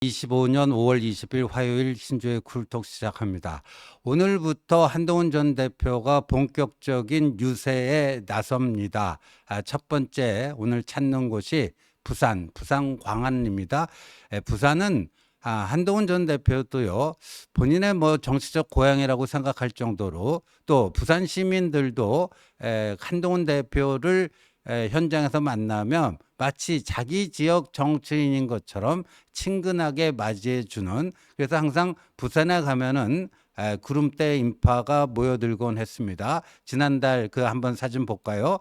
(2025년 5월 20일) 화요일 신조의 쿨톡 시작합니다. 오늘부터 한동훈 전 대표가 본격적인 유세에 나섭니다. 첫 번째 오늘 찾는 곳이 부산 광안리입니다. 부산은 한동훈 전 대표도요, 본인의 정치적 고향이라고 생각할 정도로, 또 부산 시민들도 한동훈 대표를 현장에서 만나면 마치 자기 지역 정치인인 것처럼 친근하게 맞이해 주는, 그래서 항상 부산에 가면은 구름대 인파가 모여들곤 했습니다. 지난달 그 한번 사진 볼까요?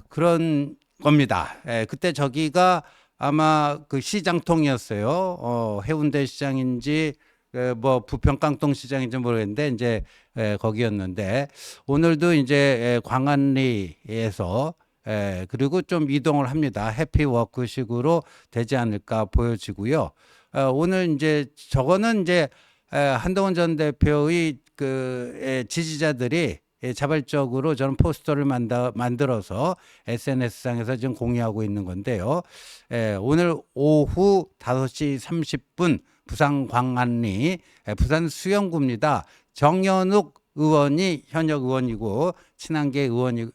그런 겁니다. 그때 저기가 아마 그 시장통이었어요. 해운대 시장인지 부평 깡통 시장인지 모르겠는데 이제 거기였는데, 오늘도 이제 광안리에서 그리고 좀 이동을 합니다. 해피워크식으로 되지 않을까 보여지고요. 오늘 이제 저거는 이제 한동훈 전 대표의 그 지지자들이 자발적으로 저는 포스터를 만들어서 SNS상에서 지금 공유하고 있는 건데요. 오늘 오후 5시 30분 부산 광안리 부산 수영구입니다. 정연욱 의원이 현역 의원이고 친한계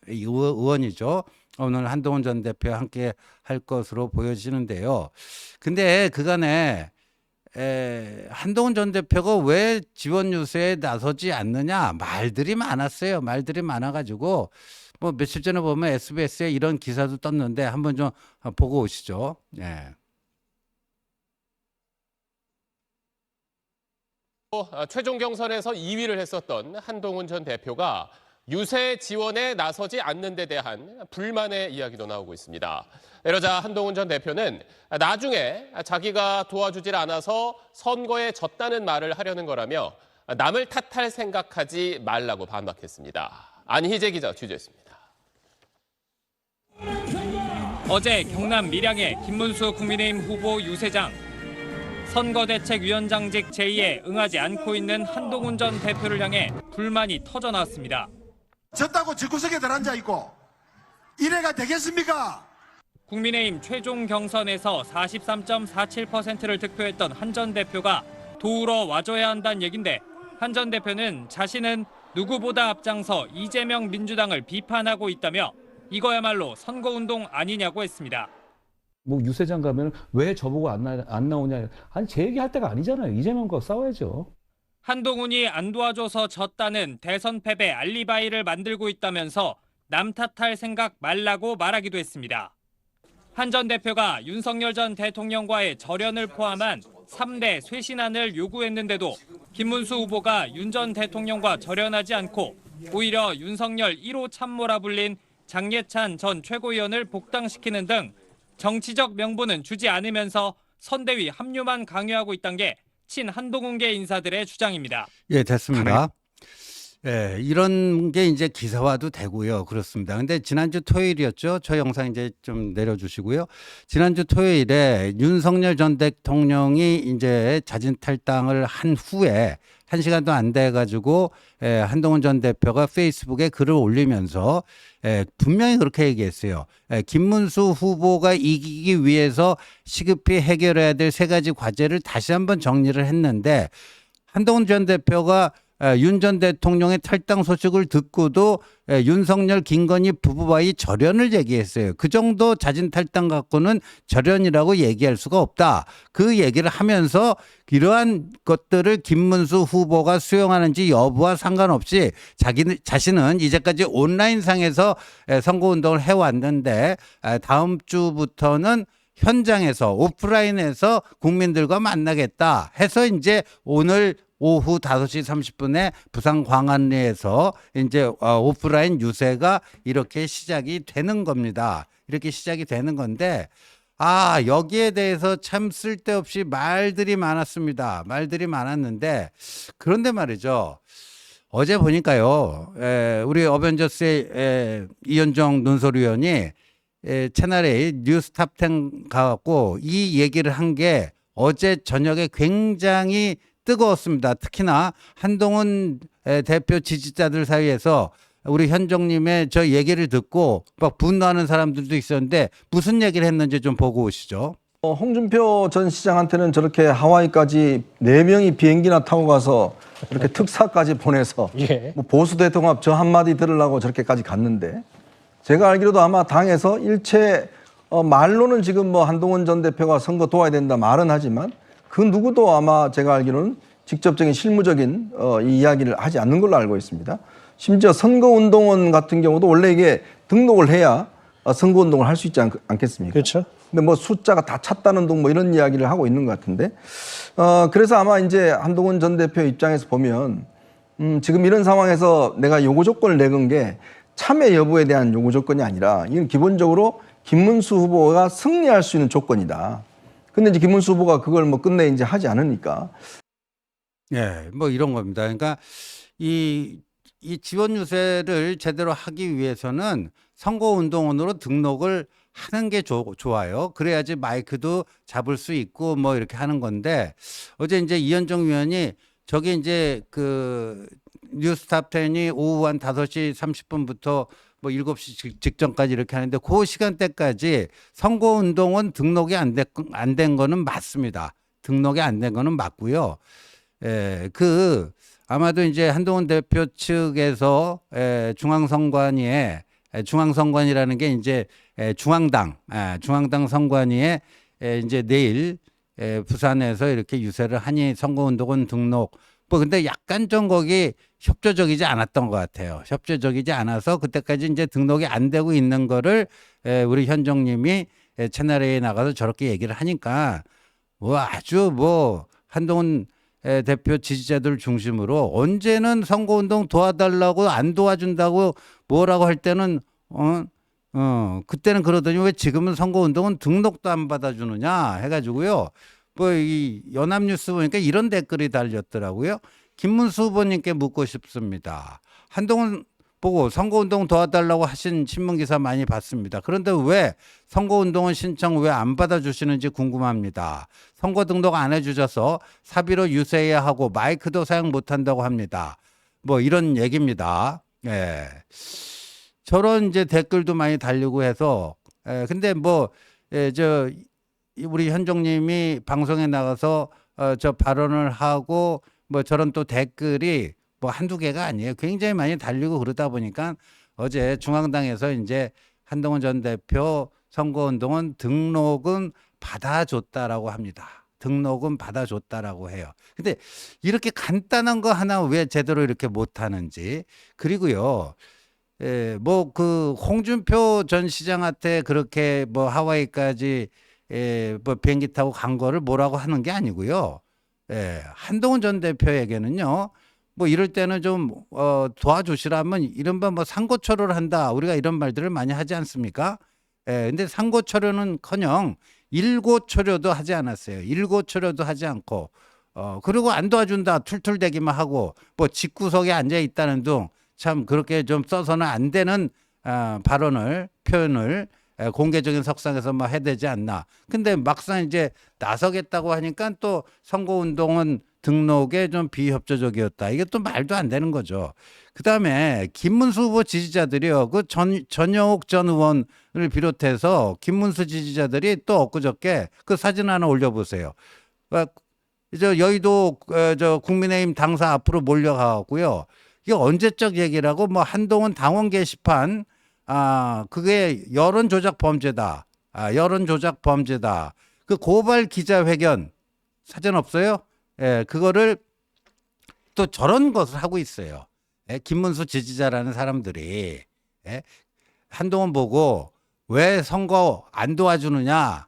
의원이죠. 오늘 한동훈 전 대표와 함께 할 것으로 보여지는데요. 근데 그간에 한동훈 전 대표가 왜 지원 유세에 나서지 않느냐, 말들이 많았어요. 말들이 많아가지고 며칠 전에 보면 SBS에 이런 기사도 떴는데 한번 좀 보고 오시죠. 최종 경선에서 2위를 했었던 한동훈 전 대표가 유세 지원에 나서지 않는 데 대한 불만의 이야기도 나오고 있습니다. 이러자 한동훈 전 대표는 나중에 자기가 도와주질 않아서 선거에 졌다는 말을 하려는 거라며 남을 탓할 생각하지 말라고 반박했습니다. 안희재 기자 취재했습니다. 어제 경남 밀양의 김문수 국민의힘 후보 유세장. 선거대책위원장직 제의에 응하지 않고 있는 한동훈 전 대표를 향해 불만이 터져나왔습니다. 졌다고 집구석에 들어앉아 있고 이래가 되겠습니까? 국민의힘 최종 경선에서 43.47%를 득표했던 한 전 대표가 도우러 와줘야 한다는 얘긴데, 한 전 대표는 자신은 누구보다 앞장서 이재명 민주당을 비판하고 있다며 이거야말로 선거운동 아니냐고 했습니다. 유세장 가면 왜 저보고 안 나오냐. 아니, 제 얘기할 때가 아니잖아요. 이재명과 싸워야죠. 한동훈이 안 도와줘서 졌다는 대선 패배 알리바이를 만들고 있다면서 남 탓할 생각 말라고 말하기도 했습니다. 한 전 대표가 윤석열 전 대통령과의 절연을 포함한 3대 쇄신안을 요구했는데도 김문수 후보가 윤 전 대통령과 절연하지 않고 오히려 윤석열 1호 참모라 불린 장예찬 전 최고위원을 복당시키는 등 정치적 명분은 주지 않으면서 선대위 합류만 강요하고 있다는 게 친 한동훈계 인사들의 주장입니다. 예, 됐습니다. 이런 게 이제 기사화도 되고요. 그렇습니다. 근데 지난주 토요일이었죠. 저 영상 이제 좀 내려주시고요. 지난주 토요일에 윤석열 전 대통령이 이제 자진 탈당을 한 후에 1시간도 안 돼가지고 한동훈 전 대표가 페이스북에 글을 올리면서 분명히 그렇게 얘기했어요. 김문수 후보가 이기기 위해서 시급히 해결해야 될 3가지 과제를 다시 한번 정리를 했는데, 한동훈 전 대표가 윤 전 대통령의 탈당 소식을 듣고도 윤석열 김건희 부부와의 절연을 얘기했어요. 그 정도 자진 탈당 갖고는 절연이라고 얘기할 수가 없다. 그 얘기를 하면서 이러한 것들을 김문수 후보가 수용하는지 여부와 상관없이 자신은 이제까지 온라인상에서 선거운동을 해왔는데 다음 주부터는 현장에서 오프라인에서 국민들과 만나겠다 해서 이제 오늘 오후 5시 30분에 부산 광안리에서 이제 오프라인 유세가 이렇게 시작이 되는 겁니다. 이렇게 시작이 되는 건데, 여기에 대해서 참 쓸데없이 말들이 많았습니다. 말들이 많았는데, 그런데 말이죠. 어제 보니까요, 우리 어벤져스의 이현정 논설위원이 채널A 뉴스탑10 가갖고 이 얘기를 한 게 어제 저녁에 굉장히 뜨거웠습니다. 특히나 한동훈 대표 지지자들 사이에서 우리 현정님의 저 얘기를 듣고 막 분노하는 사람들도 있었는데 무슨 얘기를 했는지 좀 보고 오시죠. 홍준표 전 시장한테는 저렇게 하와이까지 4명이 비행기나 타고 가서 이렇게 특사까지 보내서 뭐 보수 대통합 저 한마디 들으려고 저렇게까지 갔는데, 제가 알기로도 아마 당에서 일체 말로는 지금 뭐 한동훈 전 대표가 선거 도와야 된다 말은 하지만 그 누구도 아마 제가 알기로는 직접적인 실무적인 이 이야기를 하지 않는 걸로 알고 있습니다. 심지어 선거운동원 같은 경우도 원래 이게 등록을 해야 선거운동을 할 수 있지 않겠습니까? 그렇죠. 근데 뭐 숫자가 다 찼다는 둥 뭐 이런 이야기를 하고 있는 것 같은데, 그래서 아마 이제 한동훈 전 대표 입장에서 보면 지금 이런 상황에서 내가 요구 조건을 내건 게 참여 여부에 대한 요구 조건이 아니라 이건 기본적으로 김문수 후보가 승리할 수 있는 조건이다. 근데 이제 김문수 후보가 그걸 뭐 끝내 이제 하지 않으니까. 예, 뭐 이런 겁니다. 그러니까 이 지원 유세를 제대로 하기 위해서는 선거운동원으로 등록을 하는 게 좋아요. 그래야지 마이크도 잡을 수 있고 뭐 이렇게 하는 건데, 어제 이제 이현정 위원이 저게 이제 그 뉴스탑10이 오후 한 5시 30분부터 뭐 7시 직전까지 이렇게 하는데 그 시간대까지 선거운동원 등록이 안 된 거는 맞습니다. 등록이 안 된 거는 맞고요. 아마도 이제 한동훈 대표 측에서 중앙선관위라는 게 이제 중앙당 선관위에 이제 내일 부산에서 이렇게 유세를 하니 선거운동원 등록 뭐 근데 약간 좀 거기 협조적이지 않았던 것 같아요. 협조적이지 않아서 그때까지 이제 등록이 안 되고 있는 거를 우리 현정님이 채널A에 나가서 저렇게 얘기를 하니까 뭐 아주 뭐 한동훈 대표 지지자들 중심으로 언제는 선거운동 도와달라고 안 도와준다고 뭐라고 할 때는 그때는 그러더니 왜 지금은 선거운동은 등록도 안 받아주느냐 해가지고요. 뭐 이 연합뉴스 보니까 이런 댓글이 달렸더라고요. 김문수 후보님께 묻고 싶습니다. 한동훈 보고 선거운동 도와달라고 하신 신문기사 많이 봤습니다. 그런데 왜 선거운동원 신청 왜 안 받아주시는지 궁금합니다. 선거 등록 안 해주셔서 사비로 유세해야 하고 마이크도 사용 못한다고 합니다. 뭐 이런 얘기입니다. 예. 저런 이제 댓글도 많이 달리고 해서 근데 뭐 우리 현정님이 방송에 나가서 저 발언을 하고 뭐 저런 또 댓글이 뭐 한두 개가 아니에요. 굉장히 많이 달리고 그러다 보니까 어제 중앙당에서 이제 한동훈 전 대표 선거운동은 등록은 받아줬다라고 합니다. 등록은 받아줬다라고 해요. 근데 이렇게 간단한 거 하나 왜 제대로 이렇게 못하는지. 그리고요. 뭐 그 홍준표 전 시장한테 그렇게 뭐 하와이까지 뭐 비행기 타고 간 거를 뭐라고 하는 게 아니고요. 한동훈 전 대표에게는요. 뭐 이럴 때는 좀 도와주시라면 이른바 뭐 상고처를 한다. 우리가 이런 말들을 많이 하지 않습니까? 근데 상고처료는커녕 일고처료도 하지 않았어요. 일고처료도 하지 않고 그리고 안 도와준다. 툴툴대기만 하고 뭐 집구석에 앉아 있다는 둥 참 그렇게 좀 써서는 안 되는 표현을 공개적인 석상에서 뭐 해야 되지 않나. 근데 막상 이제 나서겠다고 하니까 또 선거운동은 등록에 좀 비협조적이었다. 이게 또 말도 안 되는 거죠. 그다음에 김문수 후보 지지자들이요. 그 전영욱 전 의원을 비롯해서 김문수 지지자들이 또 엊그저께 그 사진 하나 올려보세요. 이제 여의도 저 국민의힘 당사 앞으로 몰려가고요. 이게 언제적 얘기라고 뭐 한동훈 당원 게시판 그게 여론 조작 범죄다. 여론 조작 범죄다. 그 고발 기자회견 사진 없어요? 그거를 또 저런 것을 하고 있어요. 김문수 지지자라는 사람들이 한동훈 보고 왜 선거 안 도와주느냐.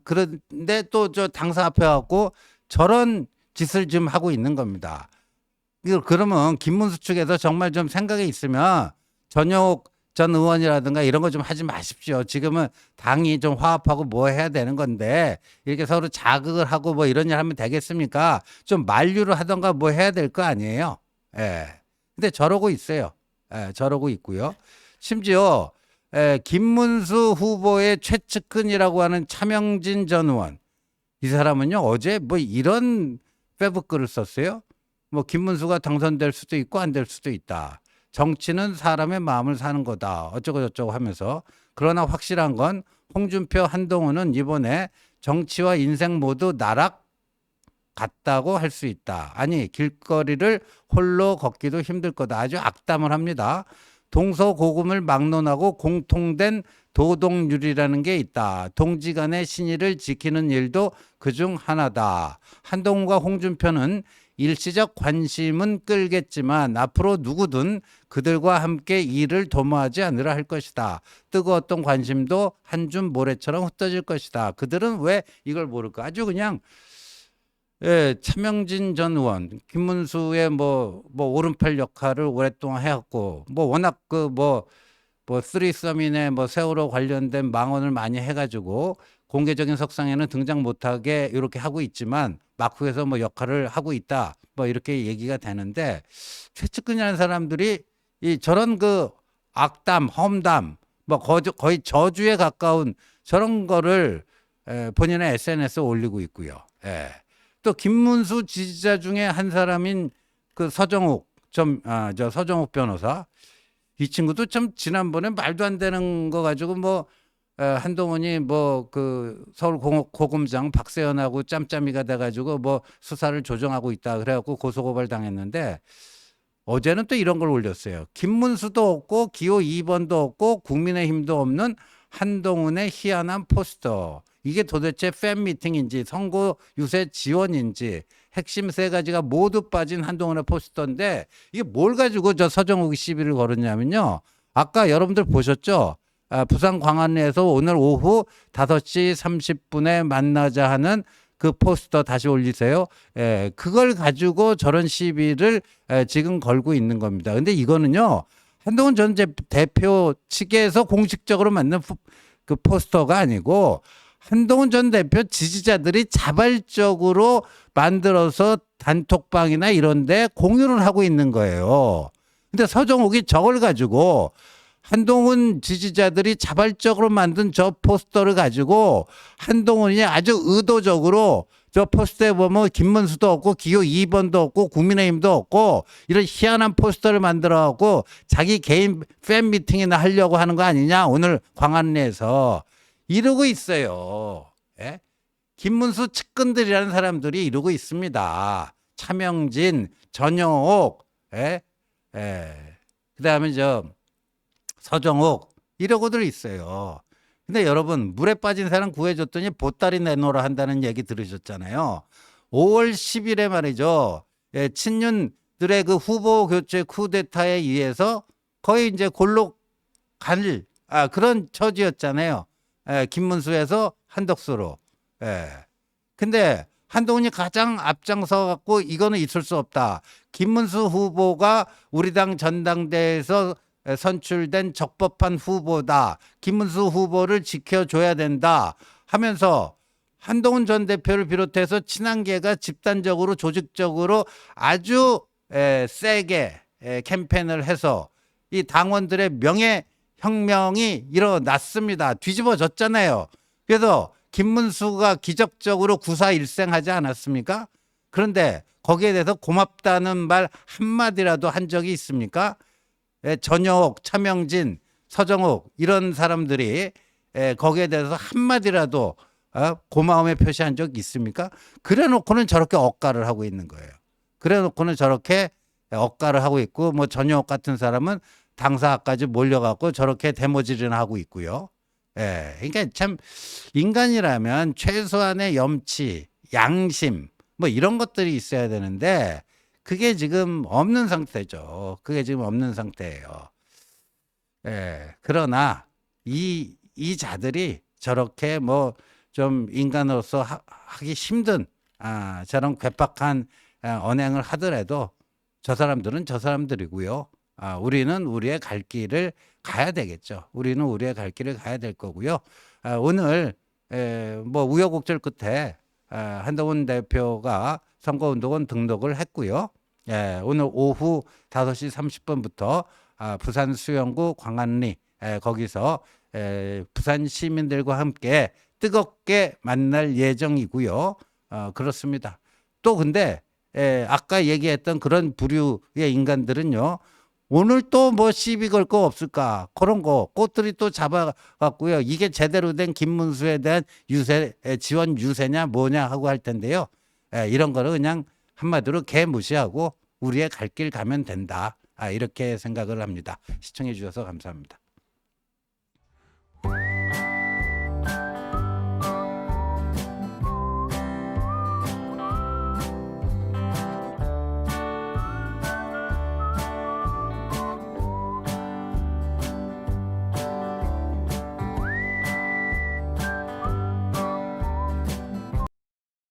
그런데 또 저 당사 앞에 갖고 저런 짓을 좀 하고 있는 겁니다. 그러면 김문수 측에서 정말 좀 생각이 있으면 전영욱 전 의원이라든가 이런 거 좀 하지 마십시오. 지금은 당이 좀 화합하고 뭐 해야 되는 건데 이렇게 서로 자극을 하고 뭐 이런 일 하면 되겠습니까? 좀 만류를 하던가 뭐 해야 될 거 아니에요. 근데 저러고 있어요. 저러고 있고요. 심지어 김문수 후보의 최측근이라고 하는 차명진 전 의원. 이 사람은요 어제 뭐 이런 페북글을 썼어요. 뭐 김문수가 당선될 수도 있고 안 될 수도 있다. 정치는 사람의 마음을 사는 거다. 어쩌고 저쩌고 하면서. 그러나 확실한 건 홍준표, 한동훈은 이번에 정치와 인생 모두 나락 갔다고 할 수 있다. 아니 길거리를 홀로 걷기도 힘들 거다. 아주 악담을 합니다. 동서고금을 막론하고 공통된 도덕률이라는 게 있다. 동지간의 신의를 지키는 일도 그중 하나다. 한동훈과 홍준표는 일시적 관심은 끌겠지만 앞으로 누구든 그들과 함께 일을 도모하지 않으려 할 것이다. 뜨거웠던 관심도 한 줌 모래처럼 흩어질 것이다. 그들은 왜 이걸 모를까? 아주 그냥 차명진 전 의원, 김문수의 뭐 오른팔 역할을 오랫동안 해왔고, 뭐 워낙 쓰리썸이네 세월호 관련된 망언을 많이 해가지고 공개적인 석상에는 등장 못하게 이렇게 하고 있지만 막후에서 역할을 하고 있다. 이렇게 얘기가 되는데 최측근이라는 사람들이 저런 악담, 험담, 거의 저주에 가까운 저런 거를 본인의 SNS에 올리고 있고요. 또 김문수 지지자 중에 한 사람인 서정욱 서정욱 변호사, 이 친구도 참 지난번에 말도 안 되는 거 가지고 한동훈이 서울 고검장 박세현하고 짬짬이가 돼가지고 수사를 조정하고 있다 그래갖고 고소고발 당했는데 어제는 또 이런 걸 올렸어요. 김문수도 없고 기호 2번도 없고 국민의힘도 없는 한동훈의 희한한 포스터. 이게 도대체 팬미팅인지 선거 유세 지원인지 핵심 세 가지가 모두 빠진 한동훈의 포스터인데 이게 뭘 가지고 저 서정욱이 시비를 걸었냐면요. 아까 여러분들 보셨죠? 부산 광안리에서 오늘 오후 5시 30분에 만나자 하는 그 포스터 다시 올리세요. 그걸 가지고 저런 시비를 지금 걸고 있는 겁니다. 근데 이거는요. 한동훈 전 대표 측에서 공식적으로 만든 그 포스터가 아니고 한동훈 전 대표 지지자들이 자발적으로 만들어서 단톡방이나 이런 데 공유를 하고 있는 거예요. 근데 서정욱이 저걸 가지고 한동훈 지지자들이 자발적으로 만든 저 포스터를 가지고 한동훈이 아주 의도적으로 저 포스터에 보면 김문수도 없고 기호 2번도 없고 국민의힘도 없고 이런 희한한 포스터를 만들어갖고 자기 개인 팬 미팅이나 하려고 하는 거 아니냐 오늘 광안리에서 이러고 있어요. 김문수 측근들이라는 사람들이 이러고 있습니다. 차명진, 전영옥, 그다음에 서정욱 이러고들 있어요. 근데 여러분 물에 빠진 사람 구해줬더니 보따리 내놓으라 한다는 얘기 들으셨잖아요. 5월 10일에 말이죠. 친윤들의 그 후보 교체 쿠데타에 의해서 거의 이제 골로 갈 그런 처지였잖아요. 김문수에서 한덕수로. 근데 한동훈이 가장 앞장서 갖고 이거는 있을 수 없다. 김문수 후보가 우리 당 전당대회에서 선출된 적법한 후보다. 김문수 후보를 지켜줘야 된다 하면서 한동훈 전 대표를 비롯해서 친한계가 집단적으로 조직적으로 아주 세게 캠페인을 해서 이 당원들의 명예혁명이 일어났습니다. 뒤집어졌잖아요. 그래서 김문수가 기적적으로 구사일생하지 않았습니까? 그런데 거기에 대해서 고맙다는 말 한마디라도 한 적이 있습니까? 전영옥, 차명진, 서정욱 이런 사람들이 거기에 대해서 한마디라도 고마움의 표시한 적 있습니까? 그래놓고는 저렇게 억가를 하고 있는 거예요. 그래놓고는 저렇게 억가를 하고 있고 전영옥 같은 사람은 당사까지 몰려갖고 저렇게 대모질이나 하고 있고요. 그러니까 참 인간이라면 최소한의 염치, 양심 이런 것들이 있어야 되는데 그게 지금 없는 상태죠. 그게 지금 없는 상태예요. 그러나 이 자들이 저렇게 좀 인간으로서 하기 힘든 저런 괴팍한 언행을 하더라도 저 사람들은 저 사람들이고요. 우리는 우리의 갈 길을 가야 되겠죠. 우리는 우리의 갈 길을 가야 될 거고요. 오늘 우여곡절 끝에 한동훈 대표가 선거운동원 등록을 했고요. 오늘 오후 5시 30분부터 부산 수영구 광안리 거기서 부산 시민들과 함께 뜨겁게 만날 예정이고요. 그렇습니다. 또 근데 아까 얘기했던 그런 부류의 인간들은요. 오늘 또 뭐 시비 걸 거 없을까? 그런 거 꽃들이 또 잡아갖고요. 이게 제대로 된 김문수에 대한 지원 유세냐 뭐냐 하고 할 텐데요. 이런 거는 그냥 한마디로 개 무시하고 우리의 갈 길 가면 된다. 이렇게 생각을 합니다. 시청해 주셔서 감사합니다.